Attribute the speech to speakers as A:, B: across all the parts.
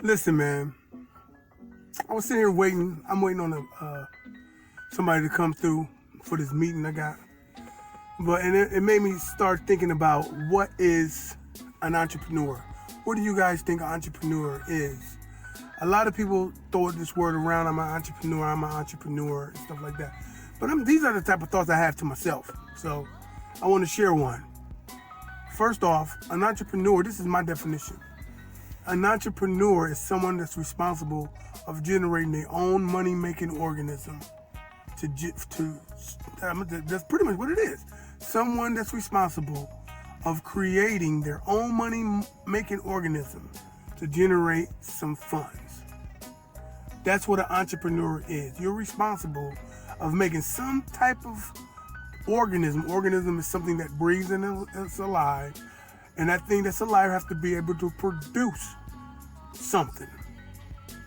A: Listen, man. I was sitting here waiting. I'm waiting on somebody to come through for this meeting I got. It made me start thinking about what is an entrepreneur. What do you guys think an entrepreneur is? A lot of people throw this word around. I'm an entrepreneur, and stuff like that. But these are the type of thoughts I have to myself. So I want to share one. First off, an entrepreneur, this is my definition. An entrepreneur is someone that's responsible of generating their own money-making organism. That's pretty much what it is. Someone that's responsible of creating their own money-making organism to generate some funds. That's what an entrepreneur is. You're responsible of making some type of organism. Organism is something that breathes and is alive. And that thing that's alive has to be able to produce something.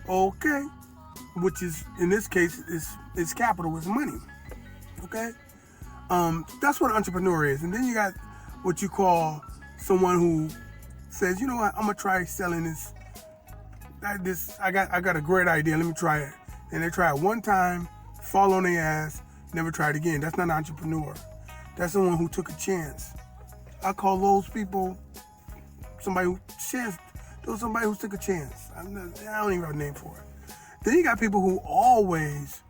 A: Okay? Which is, in this case, is capital, is money. Okay? That's what an entrepreneur is. And then you got what you call someone who says, you know what, I'm gonna try selling this. I got a great idea, let me try it. And they try it one time, fall on their ass, never try it again. That's not an entrepreneur. That's someone who took a chance. I call those people somebody who took a chance. I don't even have a name for it. Then you got people who always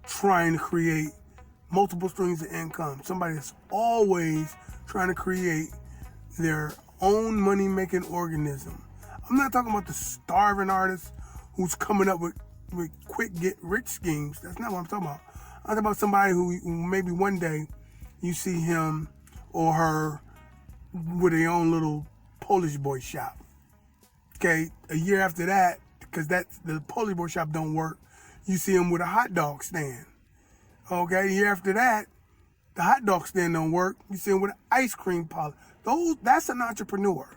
A: trying to create multiple streams of income. Somebody that's always trying to create their own money-making organism. I'm not talking about the starving artist who's coming up with quick get-rich schemes. That's not what I'm talking about. I'm talking about somebody who maybe one day you see him or her with their own little Polish boy shop. Okay, a year after that, because the Polish boy shop don't work, you see him with a hot dog stand. Okay, a year after that, the hot dog stand don't work, you see him with an ice cream parlor. That's an entrepreneur.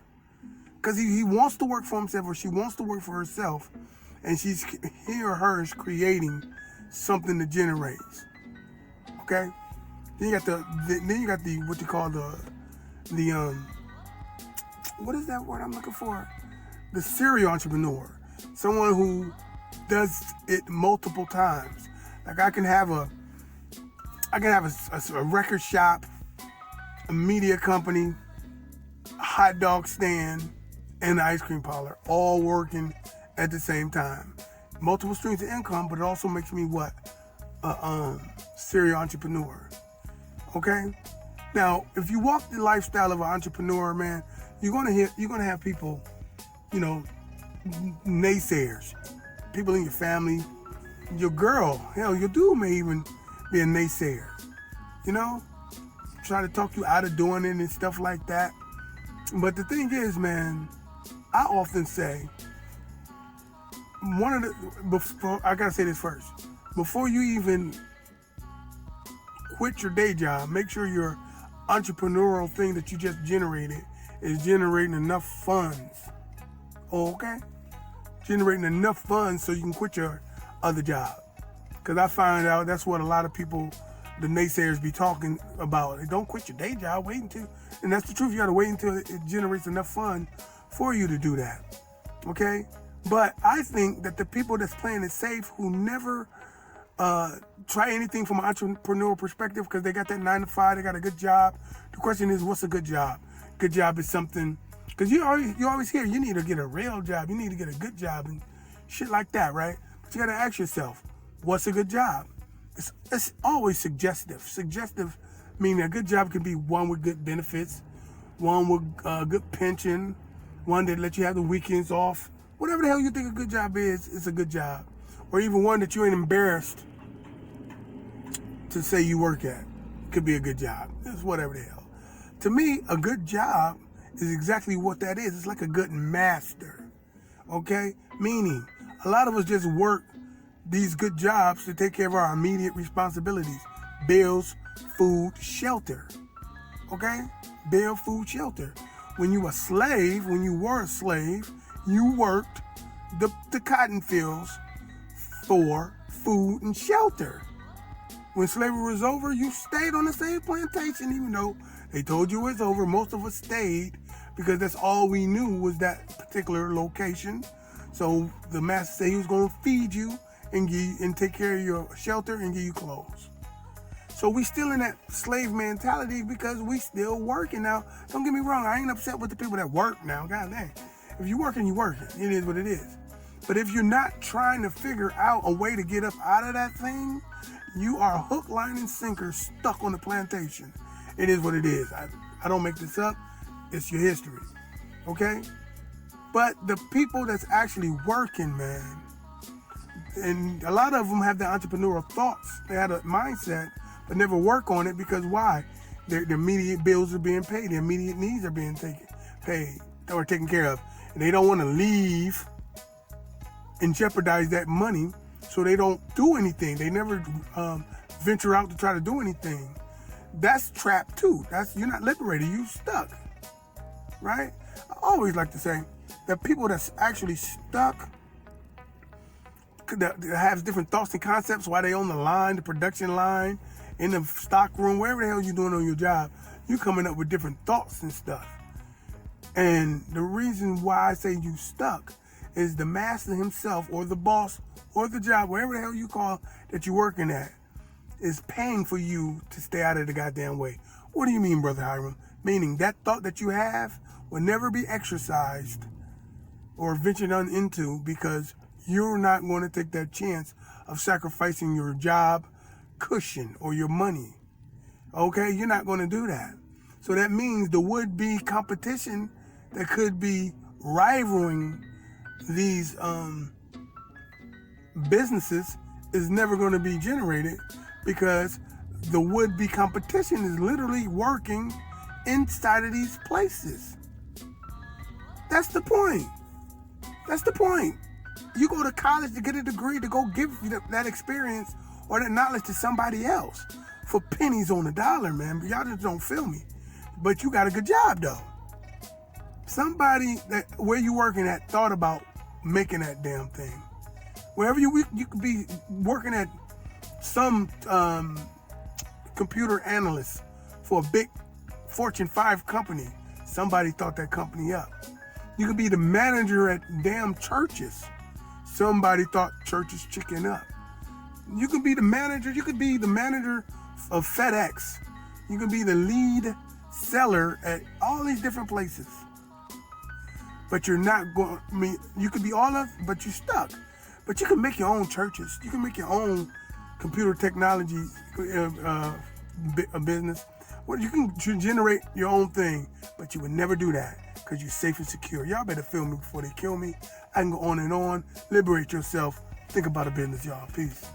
A: Because he wants to work for himself or she wants to work for herself, and he or her is creating something that generates. Okay? Then you got the what you call the what is that word I'm looking for? The serial entrepreneur. Someone who does it multiple times. Like I can have a record shop, a media company, a hot dog stand, and an ice cream parlor, all working at the same time. Multiple streams of income, but it also makes me what? A serial entrepreneur. Okay? Now, if you walk the lifestyle of an entrepreneur, man, you're gonna have people, naysayers. People in your family, your girl, hell, your dude may even be a naysayer. Try to talk you out of doing it and stuff like that. But the thing is, man, I often say, I gotta say this first. Before you even quit your day job, make sure your entrepreneurial thing that you just generated is generating enough funds. Okay? Generating enough funds so you can quit your other job. Because I find out that's what a lot of people, the naysayers, be talking about. They don't quit your day job, wait until, and that's the truth, you gotta wait until it generates enough fun for you to do that. Okay? But I think that the people that's playing it safe, who never try anything from an entrepreneurial perspective because they got that 9 to 5, they got a good job. The question is, what's a good job? Good job is something, because you always hear you need to get a real job, you need to get a good job and shit like that, right? But you got to ask yourself, what's a good job? It's always suggestive. Suggestive meaning a good job can be one with good benefits, one with good pension, one that let you have the weekends off. Whatever the hell you think a good job is, it's a good job. Or even one that you ain't embarrassed to say you work at. Could be a good job. It's whatever the hell. To me, a good job is exactly what that is. It's like a good master. Okay? Meaning, a lot of us just work these good jobs to take care of our immediate responsibilities. Bills, food, shelter. Okay? Bill, food, shelter. When you were a slave, you worked the cotton fields for food and shelter. When slavery was over, you stayed on the same plantation, even though they told you it was over. Most of us stayed because that's all we knew was that particular location. So the master said he was going to feed you and take care of your shelter and give you clothes. So we still in that slave mentality because we still working now. Don't get me wrong, I ain't upset with the people that work now. God dang. If you're working, you're working. It is what it is. But if you're not trying to figure out a way to get up out of that thing, you are hook, line, and sinker stuck on the plantation. It is what it is. I don't make this up. It's your history. Okay? But the people that's actually working, man, and a lot of them have the entrepreneurial thoughts. They had a mindset, but never work on it because why? Their immediate bills are being paid. Their immediate needs are being paid or taken care of. And they don't want to leave and jeopardize that money, so they don't do anything. They never venture out to try to do anything. That's trapped too. You're not liberated. You stuck, right? I always like to say that people that's actually stuck, that have different thoughts and concepts while they on the line, the production line, in the stock room, wherever the hell you're doing on your job, you coming up with different thoughts and stuff. And the reason why I say you stuck is the master himself or the boss or the job, wherever the hell you call that you're working at, is paying for you to stay out of the goddamn way. What do you mean, Brother Hiram? Meaning that thought that you have will never be exercised or ventured on into because you're not going to take that chance of sacrificing your job cushion or your money. Okay? You're not going to do that. So that means the would-be competition that could be rivaling these businesses is never going to be generated because the would-be competition is literally working inside of these places. That's the point. That's the point. You go to college to get a degree to go give that experience or that knowledge to somebody else for pennies on the dollar, man. But y'all just don't feel me. But you got a good job, though. Somebody that where you working at thought about making that damn thing. Wherever you could be working at some computer analyst for a big Fortune 5 company. Somebody thought that company up. You could be the manager at damn churches. Somebody thought churches chicken up. You could be the manager. You could be the manager of FedEx. You could be the lead seller at all these different places. But you're not going. I mean, you could be all of, but you're stuck. But you can make your own churches. You can make your own computer technology business. Well, you can generate your own thing, but you would never do that because you're safe and secure. Y'all better film me before they kill me. I can go on and on. Liberate yourself. Think about a business, y'all. Peace.